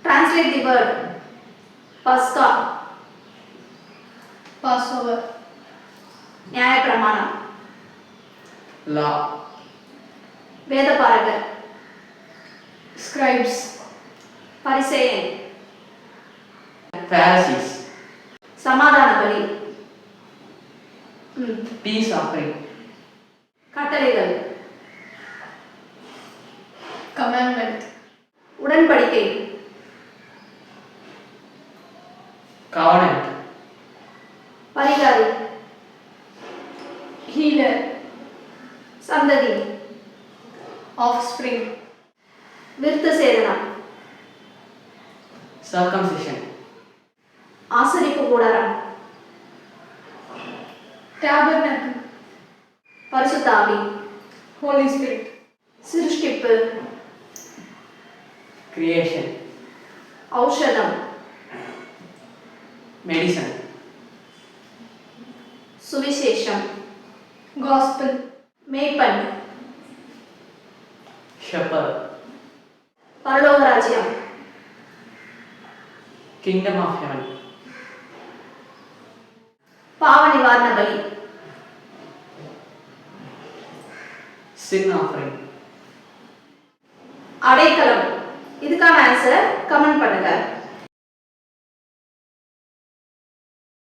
Translate the word. Pascha. Passover. நியாய பிரமாணம். law, வேதபாரகர். Scribes. பரிசேயன். Pharisees, சமாதான பலி. peace offering, கட்டளைகள். Commandment. உடன்படிக்கை. covenant, பரிகாரி. Healer. சந்ததி. Offspring. விருத்த சேதனம். circumcision, ஆசரிப்பு கூடாரம். Tabernacle. பரிசுத்த ஆவி. Holy Spirit. சிருஷ்டிப்பு. creation, ஔஷதம். medicine, சுவிசேஷம். Gospel. மேய்ப்பன். shepherd, பரலோக ராஜ்யம். kingdom of heaven, பாவ நிவாரண பலி. sin offering, அடைக்கலம். இதுக்கான ஆன்சர் கமெண்ட் பண்ணுங்க.